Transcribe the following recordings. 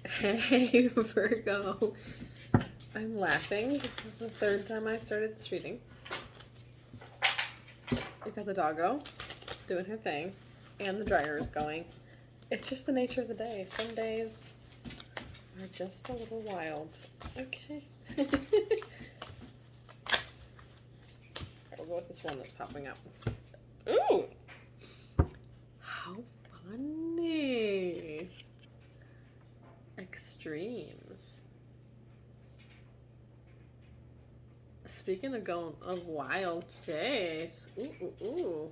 Hey, Virgo. I'm laughing. This is the third time I've started this reading. We got the doggo doing her thing, and the dryer is going. It's just the nature of the day. Some days are just a little wild. Okay. We'll go with this one that's popping up. Ooh! How funny! Extremes. Speaking of going of wild days, ooh.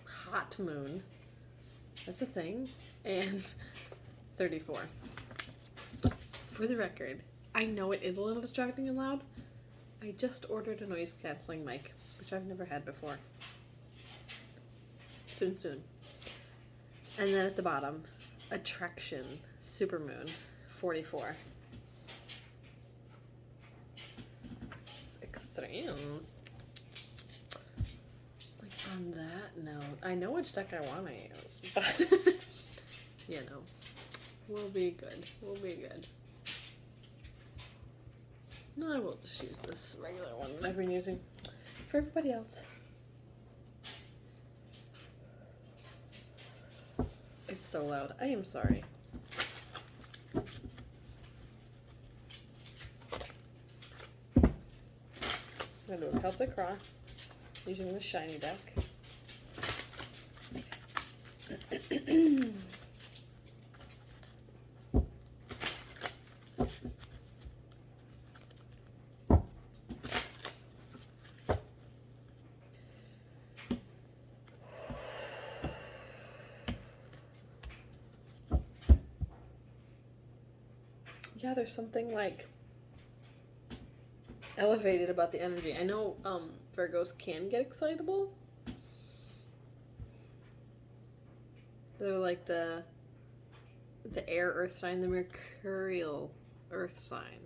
Hot moon. That's a thing. And 34. For the record, I know it is a little distracting and loud. I just ordered a noise canceling mic, which I've never had before. Soon. And then at the bottom, attraction, supermoon, 44. Extremes. Like on that note, I know which deck I want to use, but you know, we'll be good. No, I will just use this regular one that I've been using for everybody else. It's so loud. I am sorry. I'm going to do a Celtic cross using the shiny deck. Yeah, there's something like elevated about the energy. I know Virgos can get excitable. They're like the air earth sign, the mercurial earth sign.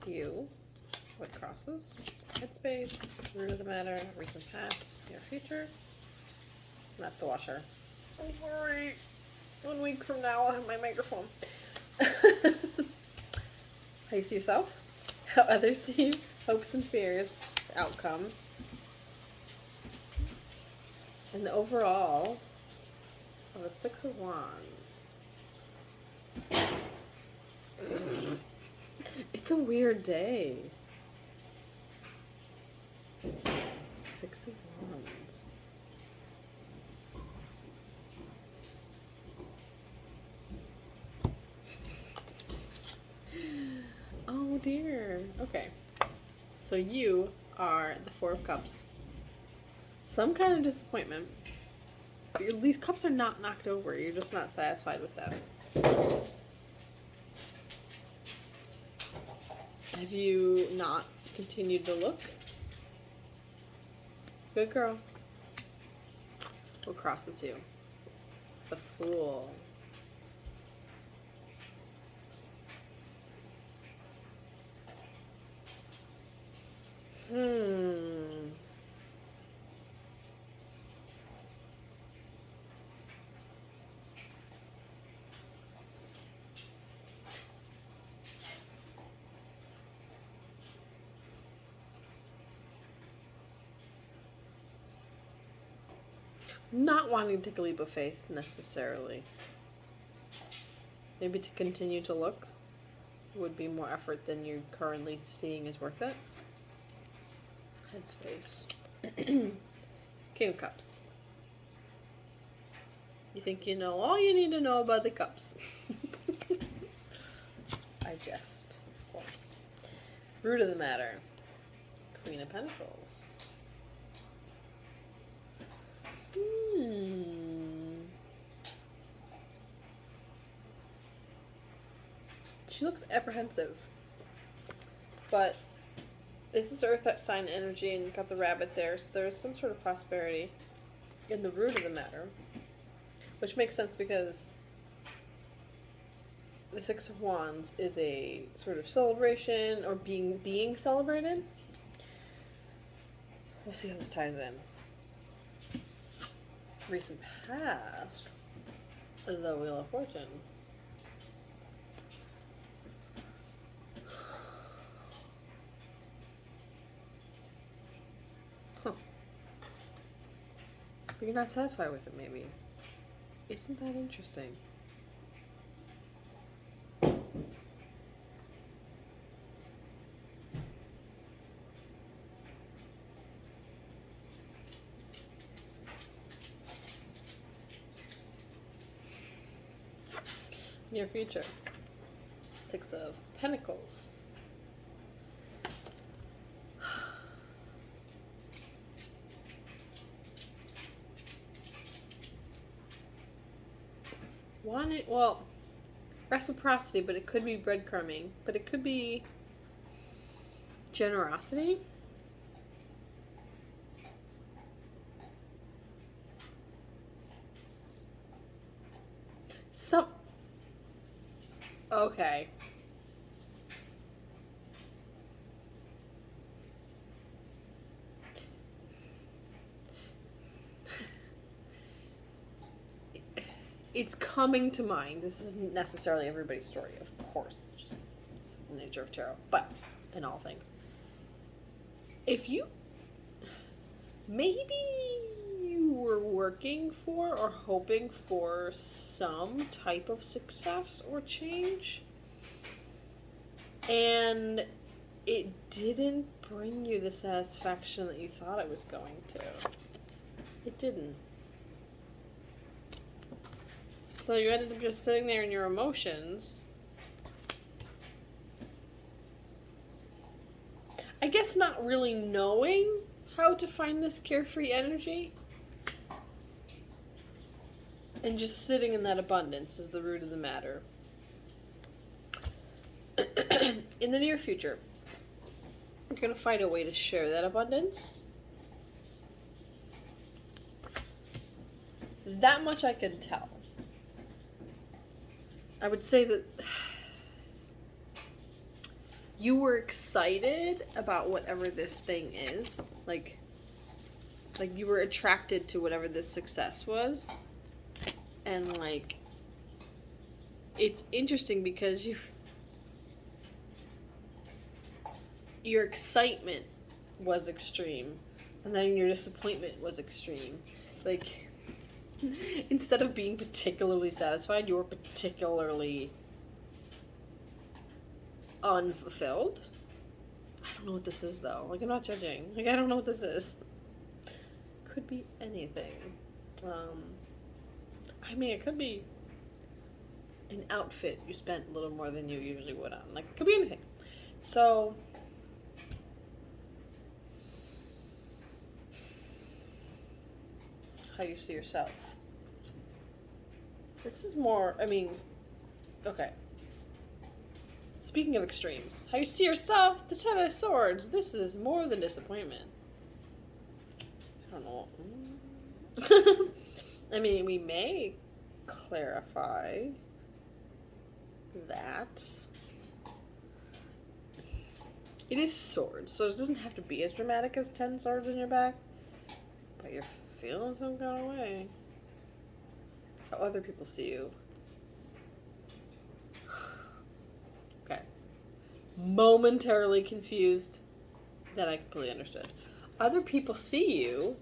You, what crosses? Headspace, root of the matter, recent past, near future. And that's the washer. I'm sorry. 1 week from now I'll have my microphone. How you see yourself, how others see you, hopes and fears, outcome, and the overall of the 6 of Wands. It's a weird day. 6 of Wands. Oh dear. Okay. So you are the 4 of Cups. Some kind of disappointment. But these cups are not knocked over. You're just not satisfied with them. Have you not continued to look? Good girl. What crosses you? The Fool. Not wanting to take a leap of faith, necessarily. Maybe to continue to look would be more effort than you're currently seeing is worth it. Headspace. King of Cups. You think you know all you need to know about the cups. I jest, of course. Root of the matter. Queen of Pentacles. She looks apprehensive. But this is Earth sign energy and got the rabbit there, so there's some sort of prosperity in the root of the matter. Which makes sense because the 6 of Wands is a sort of celebration or being celebrated. We'll see how this ties in. recent past, the Wheel of Fortune. Huh. But you're not satisfied with it, maybe. Isn't that interesting? Near future. Six of Pentacles. Well, reciprocity, but it could be breadcrumbing, but it could be generosity. Okay. It's coming to mind. This isn't necessarily everybody's story, of course. Just it's the nature of tarot, but in all things. If you maybe you were working for or hoping for some type of success or change, and it didn't bring you the satisfaction that you thought it was going to. It didn't. So you ended up just sitting there in your emotions. I guess not really knowing how to find this carefree energy. And just sitting in that abundance is the root of the matter. In the near future, you're going to find a way to share that abundance. That much I can tell. I would say that you were excited about whatever this thing is. Like you were attracted to whatever this success was. And like, it's interesting because your excitement was extreme. And then your disappointment was extreme. Like, instead of being particularly satisfied, you were particularly unfulfilled. I don't know what this is, though. Like, I'm not judging. Like, I don't know what this is. Could be anything. I mean, it could be an outfit you spent a little more than you usually would on. Like, it could be anything. So, how you see yourself. This is more, I mean, okay. Speaking of extremes, how you see yourself, the Ten of Swords. This is more than disappointment. I don't know. I mean, we may clarify that. It is swords, so it doesn't have to be as dramatic as 10 swords in your back. But you're feeling some kind of way. How other people see you. Okay. Momentarily confused. That I completely understood. Other people see you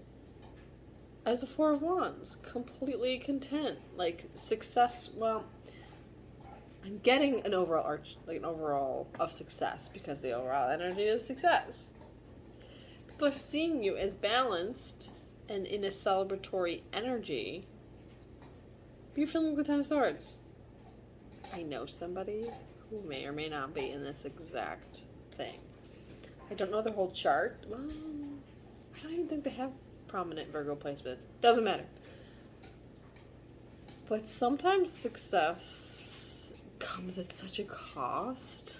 as the Four of Wands. Completely content. Like, success, well, I'm getting an overall of success because the overall energy is success. People are seeing you as balanced and in a celebratory energy. But you're feeling like the Ten of Swords. I know somebody who may or may not be in this exact thing. I don't know their whole chart. Well, I don't even think they have prominent Virgo placements. Doesn't matter. But sometimes success comes at such a cost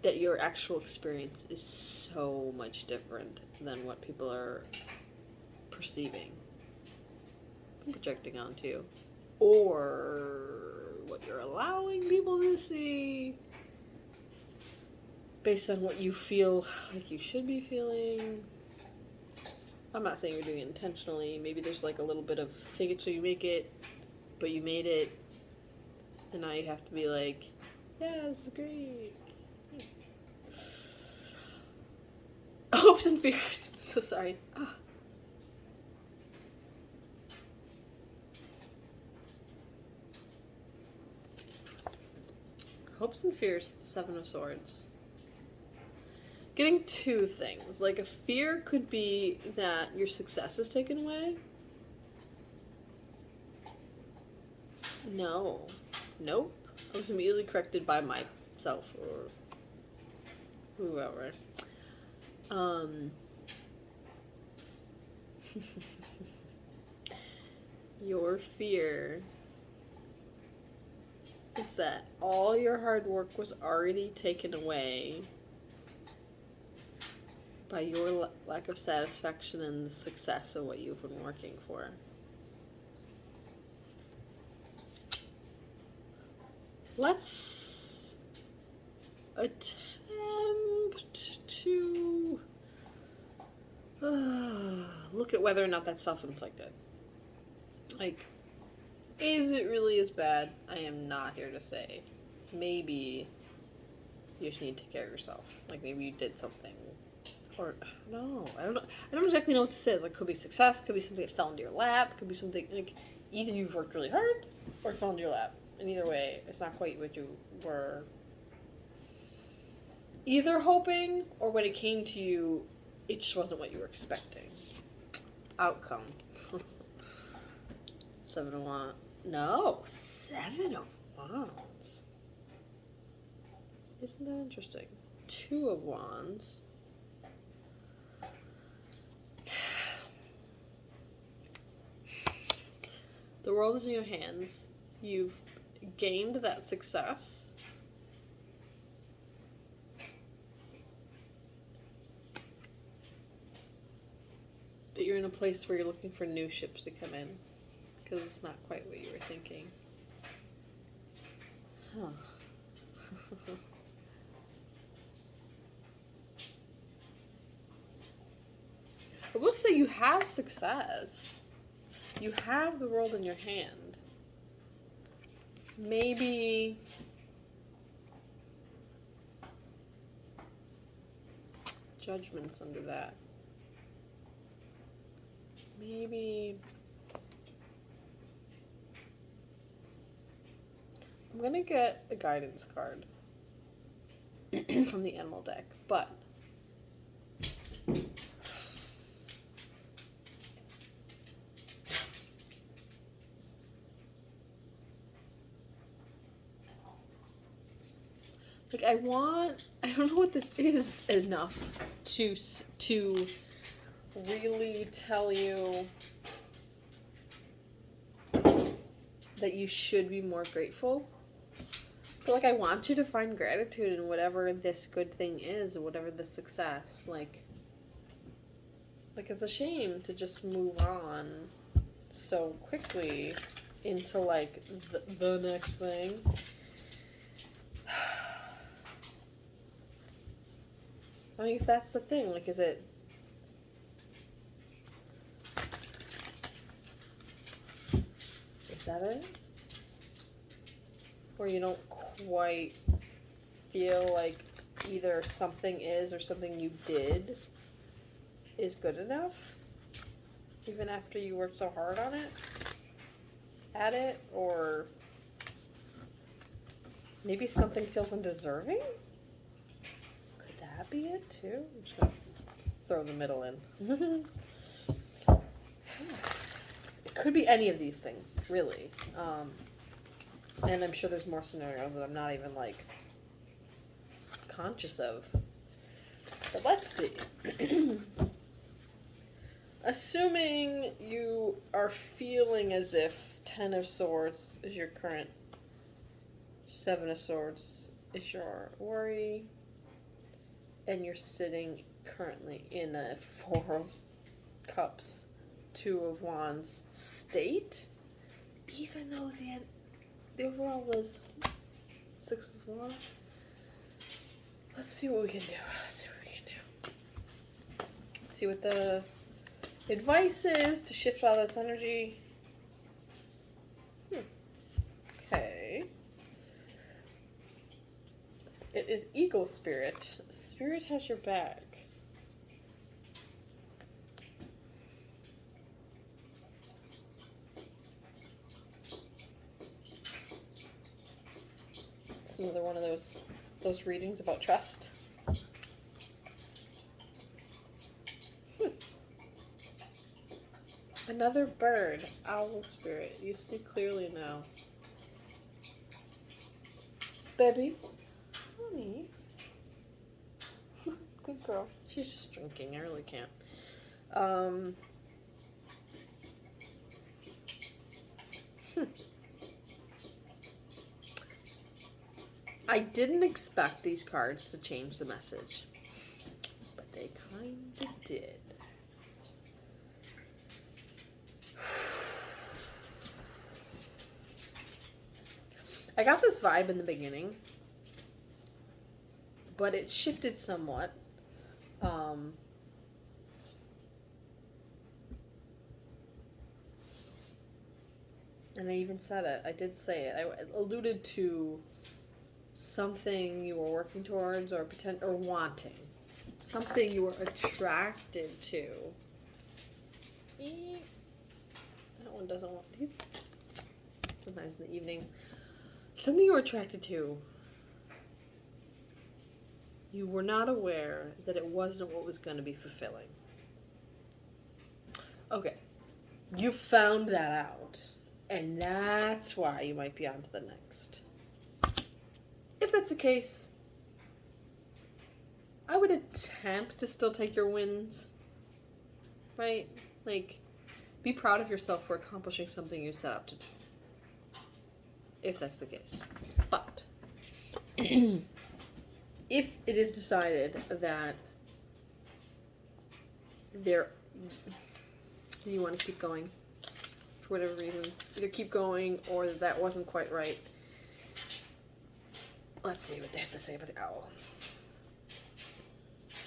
that your actual experience is so much different than what people are perceiving, projecting onto you, or what you're allowing people to see based on what you feel like you should be feeling. I'm not saying you're doing it intentionally. Maybe there's like a little bit of fake it till you make it, but you made it, and now you have to be like, yeah, this is great. Hopes and fears. I'm so sorry. Ah. Hopes and fears, 7 of Swords. Getting two things. Like, a fear could be that your success is taken away. No. Nope. I was immediately corrected by myself or whoever. Your fear is that all your hard work was already taken away by your lack of satisfaction and the success of what you've been working for. Let's attempt to look at whether or not that's self-inflicted. Like, is it really as bad? I am not here to say. Maybe you just need to take care of yourself. Like, maybe you did something. Or, no, I don't know. I don't exactly know what this is. Like, could be success, could be something that fell into your lap, could be something, like, either you've worked really hard or it fell into your lap. And either way, it's not quite what you were either hoping, or when it came to you, it just wasn't what you were expecting. Outcome. 7 of Wands. No, 7 of Wands. Isn't that interesting? 2 of Wands. The world is in your hands. You've gained that success. But you're in a place where you're looking for new ships to come in. Because it's not quite what you were thinking. Huh. I will say you have success. You have the world in your hand. Maybe Judgment's under that. Maybe I'm gonna get a guidance card from the animal deck, but like I don't know what this is enough to really tell you that you should be more grateful. But like I want you to find gratitude in whatever this good thing is, or whatever the success. Like it's a shame to just move on so quickly into like the next thing. I mean, if that's the thing, like, is it... Is that it? Or you don't quite feel like either something is or something you did is good enough? Even after you worked so hard on it? At it? Or maybe something feels undeserving? Be it too? I'm just gonna throw the middle in. It could be any of these things, really. And I'm sure there's more scenarios that I'm not even like conscious of. But let's see. Assuming you are feeling as if 10 of Swords is your current, 7 of Swords is your worry, and you're sitting currently in a 4 of Cups, 2 of Wands state, even though the overall was 6 of Wands. Let's see what we can do. Let's see what the Advice is to shift all this energy. Okay. It is Eagle Spirit. Spirit has your back. It's another one of those readings about trust. Another bird. Owl Spirit. You see clearly now. Baby. Honey. Good girl. She's just drinking. I really can't. I didn't expect these cards to change the message, but they kind of did. I got this vibe in the beginning, but it shifted somewhat. And I even said it. I did say it. I alluded to something you were working towards or wanting. Something you were attracted to. That one doesn't want these. Sometimes in the evening. Something you were attracted to. You were not aware that it wasn't what was going to be fulfilling. Okay. You found that out. And that's why you might be on to the next. If that's the case, I would attempt to still take your wins. Right? Like, be proud of yourself for accomplishing something you set out to do. If that's the case. But, if it is decided that you want to keep going, for whatever reason, either keep going or that wasn't quite right. Let's see what they have to say about the owl.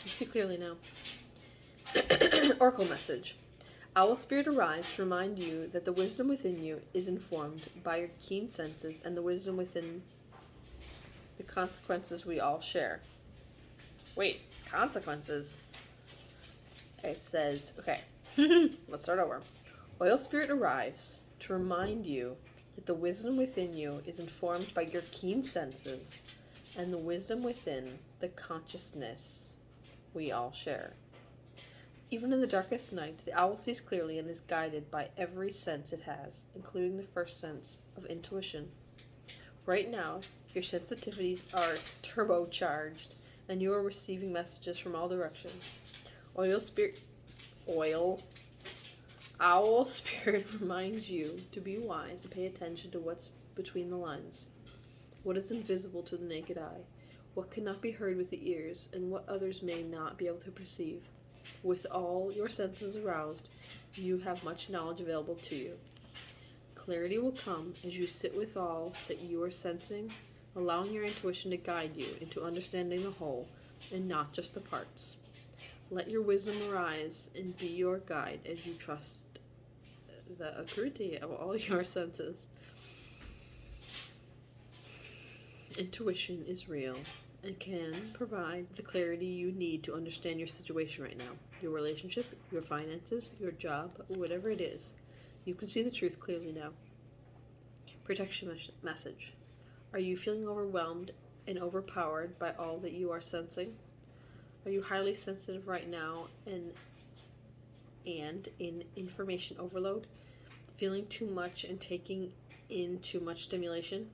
You see clearly now. Oracle message. Owl Spirit arrives to remind you that the wisdom within you is informed by your keen senses and the wisdom within the consequences we all share. Wait, consequences? It says, okay, let's start over. Oil Spirit arrives to remind you that the wisdom within you is informed by your keen senses and the wisdom within the consciousness we all share. Even in the darkest night, the owl sees clearly and is guided by every sense it has, including the first sense of intuition. Right now, your sensitivities are turbocharged, and you are receiving messages from all directions. Owl Spirit reminds you to be wise and pay attention to what's between the lines. What is invisible to the naked eye? What cannot be heard with the ears, and what others may not be able to perceive? With all your senses aroused, you have much knowledge available to you. Clarity will come as you sit with all that you are sensing, allowing your intuition to guide you into understanding the whole and not just the parts. Let your wisdom arise and be your guide as you trust the acuity of all your senses. Intuition is real and can provide the clarity you need to understand your situation right now. Your relationship, your finances, your job, whatever it is. You can see the truth clearly now. Protection message. Are you feeling overwhelmed and overpowered by all that you are sensing? Are you highly sensitive right now and in information overload? Feeling too much and taking in too much stimulation?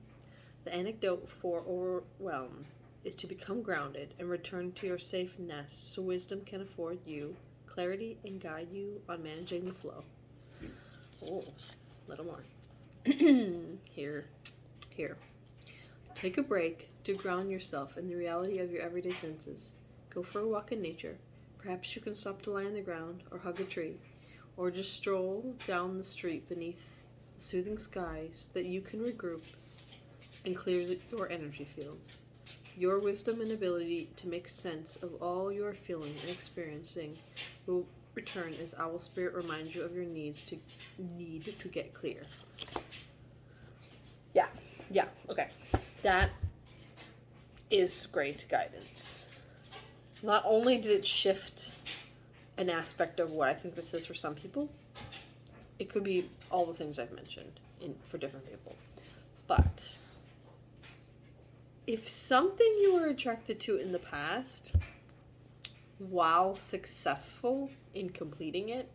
The antidote for overwhelm is to become grounded and return to your safe nest so wisdom can afford you clarity and guide you on managing the flow. Oh, a little more. Here. Take a break to ground yourself in the reality of your everyday senses. Go for a walk in nature. Perhaps you can stop to lie on the ground or hug a tree, or just stroll down the street beneath the soothing sky so that you can regroup and clear your energy field. Your wisdom and ability to make sense of all you are feeling and experiencing will return as Owl Spirit reminds you of your need to get clear. Yeah, okay. That is great guidance. Not only did it shift an aspect of what I think this is for some people, it could be all the things I've mentioned for different people. But if something you were attracted to in the past, while successful in completing it,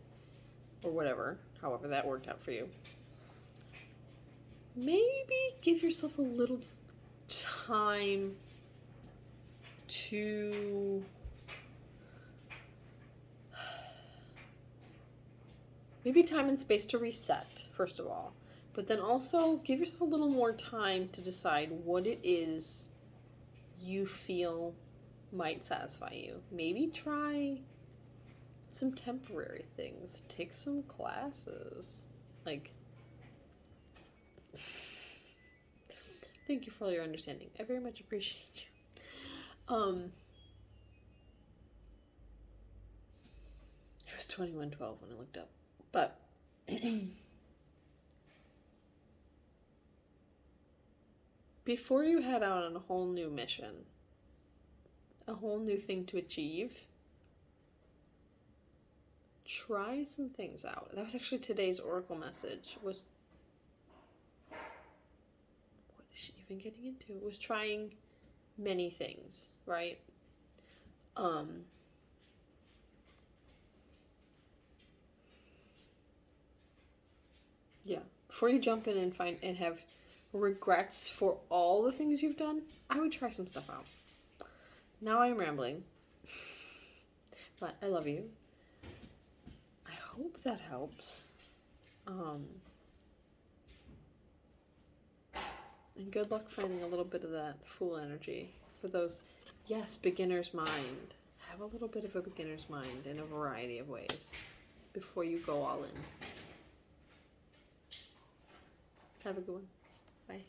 or whatever, however that worked out for you, maybe give yourself a little time to maybe time and space to reset, first of all. But then also give yourself a little more time to decide what it is you feel might satisfy you. Maybe try some temporary things. Take some classes. Like, thank you for all your understanding. I very much appreciate you. It was 21:12 when I looked up. But before you head out on a whole new mission, a whole new thing to achieve, try some things out. That was actually today's oracle message, was what is she even getting into? It was trying many things, right? Yeah. Before you jump in and have regrets for all the things you've done, I would try some stuff out. Now I'm rambling. But I love you. I hope that helps. And good luck finding a little bit of that Fool energy for those, yes, beginner's mind. Have a little bit of a beginner's mind in a variety of ways before you go all in. Have a good one. Bye.